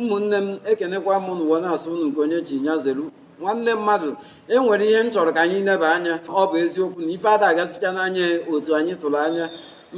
ụmụnne m ekenekwa m n'ụwa na-asụ unu nke onye chi nya zelu nwanne mmadụ enwere ihe m chọrọ ka anyị neba anya ọ bụ eziokwu na ife ada agasịcha n'anya otu anyị tụrụ anya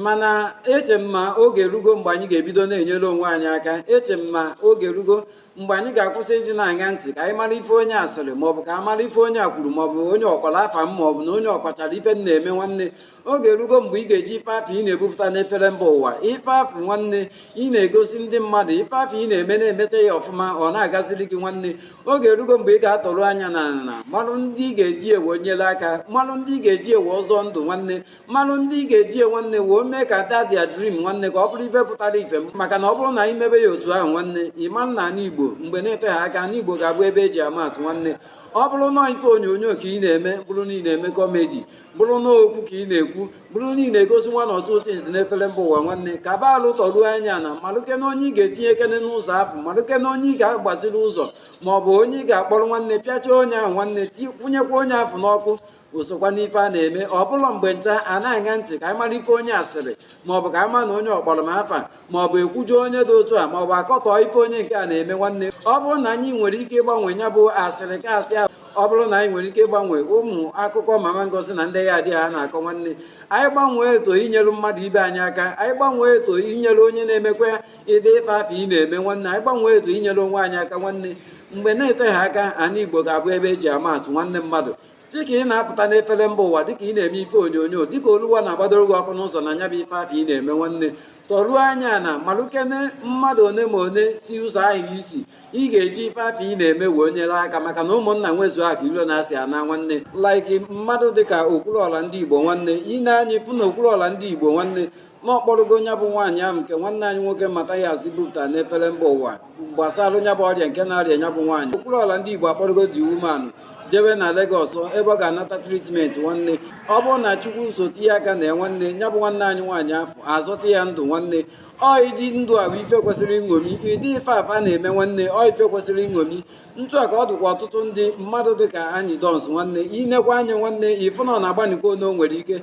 mana eche m ma oge rugo mgbe anyị ga-ebido na-enyere onwe anyị aka eche m ma oge rugo mgbe anyị ga-akwụsị ịdị na-anya ntị ka anyị mara ife onye asịrị maọbụ ka a mara ife onye a kwuru maọbụ onye ọkpara afa m maọbụ na onye ọkpachara ife m na-eme nwanne oge erugo mgbe ị ga-eji ife afọ ị na-ebupụta n'efere mba ụwa ife afọ nwanne ị na-egosi ndị mmadụ ife afọ ị na-eme na-emete ya ọfụma ọ na-agaziri gị nwanne oge erugo mgbe ị ga-atọrọ anya na mmanụ ndị ị ga-eji ewe nyere aka mmanụ ndị ị ga-eji ewe ọzọ ndụ nwanne mmanụ ndị ị ga-eji nwanne wee mee ka dadia dream nwanne ka ọ bụrụ ife pụtara ife maka na ọ bụrụ na anyị mebe ya otu ahụ nwanne ịma na ala Igbo mgbe na-eteghị aka ala Igbo ga-abụ ebe eji ama atụ nwanne ọ bụrụ na ife onyonyo ka ị na-eme bụrụ na ị na-eme kọmedi bụrụ na okwu ka ị na-ekwu bụrụ na ị na-egosi nwa na ọtụtụ nzi n'efere mba ụwa nwanne ka baalụ tọruo anya na malụke na onye ị ga-etinye ekene n'ụzọ afọ malụke na onye ị ga-agbaziri ụzọ ma ọ bụ onye ị ga-akpọrọ nwanne pịachaa onye ahụ nwanne kwụnyekwa onye afọ n'ọkụ osokwa n'ife a na-eme ọ bụla mgbe ncha a na-anya ntị ka anyị mara ife onye asịrị maọbụ ka anyị ma na onye ọkpọrọ m afa maọbụ ekwujuo onye dị otu a maọbụ akọtọ ife onye nke a na-eme nwanne ọ bụrụ na anyị nwere ike ịgbanwe ya bụ asịrị ka asị ahụ ọ bụrụ na anyị nwere ike ịgbanwe ụmụ akụkọ mama ngosi na ndị ya adịghị ha na-akọ nwanne anyị gbanwee eto inyere mmadụ ibe anyị aka anyị gbanwee eto inyere onye na-emekwa ịdị ife afọ ị na-eme nwanne anyị gbanwee eto inyere onwe anyị aka nwanne mgbe na-eteghị aka ala Igbo ga-abụ ebe eji ama atụ nwanne mmadụ dịka ị na-apụta n'efere mba ụwa dịka ị na-eme ife onyonyo dịka oluwa na-agbadoro gị ọkụ n'ụzọ na anya bụ ife afọ ị na-eme nwanne tọruo anya na malụkene mmadụ one ma one si ụzọ ahụ isi ị ga-eji ife afọ ị na-eme wee nyere aka maka na ụmụnna nwezuo aka ilo na-asị ana nwanne laiki mmadụ dịka okwuluọla ndị Igbo nwanne ị na-anya ifu na okwuluọla ndị Igbo nwanne n'ọkpọrọgo nya bụ nwaanyị ahụ nke nwanne anyị nwoke mata ya azị bupụta n'efere mba ụwa gbasara nya bụ ọrịa nke na-arịa nya bụ nwaanyị okwuluọla ndị Igbo akpọrọgo dị wumanụ jebe na Lagos ebe ọ ga-anata tritmenti nwanne ọ bụrụ na Chukwu sote ya aka na ya nwanne ya bụ nwanne anyị nwaanyị afọ azọta ya ndụ nwanne ọ ịdị ndụ a bụ ife kwesịrị ịṅomi ịdị ife afa na-eme nwanne ọ ife kwesịrị ịṅomi ntụ a ka ọ dịkwa ọtụtụ ndị mmadụ dịka anyị dọns nwanne inekwa anya nwanne ịfụ na ọ na-agbanikwa ono nwere ike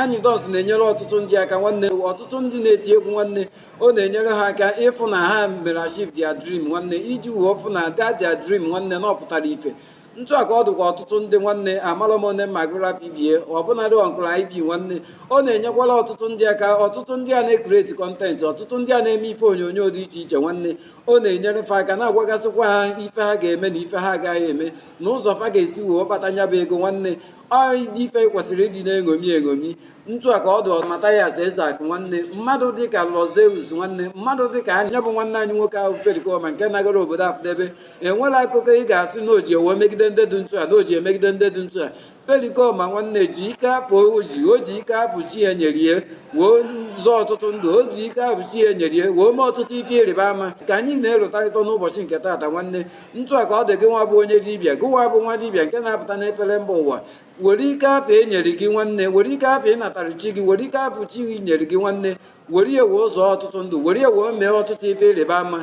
anyị dọns na-enyere ọtụtụ ndị aka nwanne ọtụtụ ndị na-eti egwu nwanne ọ na-enyere ha aka ịfụ na ha mere achieve their dream nwanne iji wuo ọfụ na their dream nwanne na ọ pụtara ife ntụ a ka ọ dịkwa ọtụtụ ndị nwanne amalụ m one magụra pba ọbụnadị ọnkụrụ ip nwanne ọ na-enyekwala ọtụtụ ndị aka ọtụtụ ndị a na-ekreti kọntentị ọtụtụ ndị a na-eme ife onyonyo dị iche iche nwanne ọ na-enyere fa aka na-agwagasịkwa ha ife ha ga-eme na ife ha agaghị eme na ụzọ fa ga-esi wee kpata nya bụ ego nwanne ọdị ife kwesịrị ịdị na-eṅomi eṅomi ntụ a ka ọ dị ọmata ya asa eze akụ nwanne mmadụ dịka Lozeus nwanne mmadụ dịka anya bụ nwanne anyị nwoke ahụ Pedikoma nke nagara obodo Afudebe enwere akụkọ ị ga-asị na o ji ewe megide ndị dị ntụ a na o ji emegide ndị dị ntụ a Pedikoma nwanne ji ike afọ o ji ike afọ chi ya nyere ya woo zọọ ọtụtụ ndụ o ji ike afọ chi ya nyere ya woo mee ọtụtụ ife ịrịba ama ka anyị na-elụtarịta n'ụbọchị nke taata nwanne ntụ a ka ọ dị gị nwa bụ onye dibịa gịnwa bụ nwa dibịa nke na-apụta n'efere mba ụwa were ike afọ e nyere gị nwanne were ike afọ ịnatara chi gị were ike afọ chi gị nyere gị nwanne were ya wee zọọ ọtụtụ ndụ were ya wee mee ọtụtụ ife ịrịba ama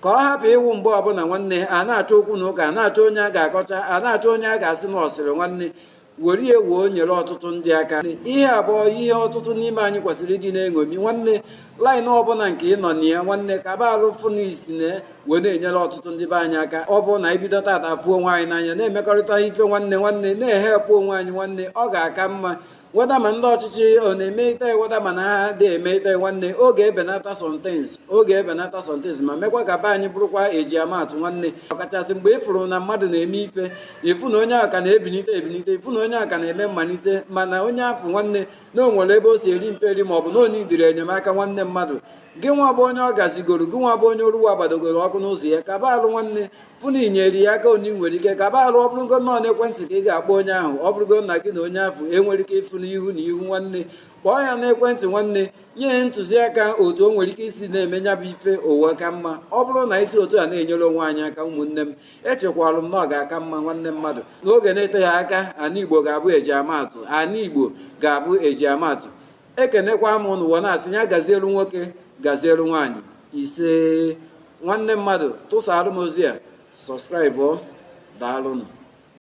ka ọ hapụ ịwụ mgbe ọbụla nwanne a na-achọ okwu na ụka a na-achọ onye a ga-akọcha a na-achọ onye a ga-asị na ọsịrị nwanne were ya wee nyere ọtụtụ ndị aka ihe abụọ ihe ọtụtụ n'ime anyị kwesịrị ịdị na-eṅomi nwanne laịn ọbụla nke ị nọ na ya nwanne ka ba arụ fụ n'isi na wee na-enyere ọtụtụ ndị be anyị aka ọ bụrụ na ibido tata fuo onwe anyị n'anya na-emekọrịta ife nwanne nwanne na-ehepụ onwe anyị nwanne ọ ga-aka mma weda ma ndị ọchịchị ọ na-eme ite weda ma na ha dị eme ite nwanne oge ebenata sọntens ma mekwa ka be anyị bụrụkwa eji amatụ nwanne ọkachasị mgbe ịfụrụ na mmadụ na-eme ife ịfụ na onye ahụ ka na-ebinite ịfụ na onye ahụ ka na-eme mmalite mana onye afụ nwanne na o nwere ebe o si eri mperi maọbụ na onye idiri enyemaka nwanne mmadụ gị nwa bụ onye ọ gazigoro gị nwa bụ onye oruwa gbadogoro ọkụ n'ụzọ ya ka ba alụ nwanne fụ na inyere ya aka onye nwere ike ka ba alụ ọ bụrụgo nọọ n'ekwentị ka ị ga-akpọ onye ahụ ọ bụrụgo na gị na onye ahụ enwere ike ịfụ n'ihu na ihu nwanne kpọọ ya n'ekwentị nwanne nye ya ntụziaka otu o nwere ike isi na-eme nya bụ ife owe ka mma ọ bụrụ na isi otu a na-enyere onwe anyị aka ụmụnne m echekwalụ m na ọ ga-aka mma nwanne mmadụ n'oge na-eteghị aka ana Igbo ga-abụ eji amatụ ana Igbo ga-abụ eji amatụ ekenekwa m n'ụwa na-asị ya gazielu nwoke gazielu nwaanyị ise nwanne mmadụ tụsara m ozi a sọskraịbụ daalụnụ.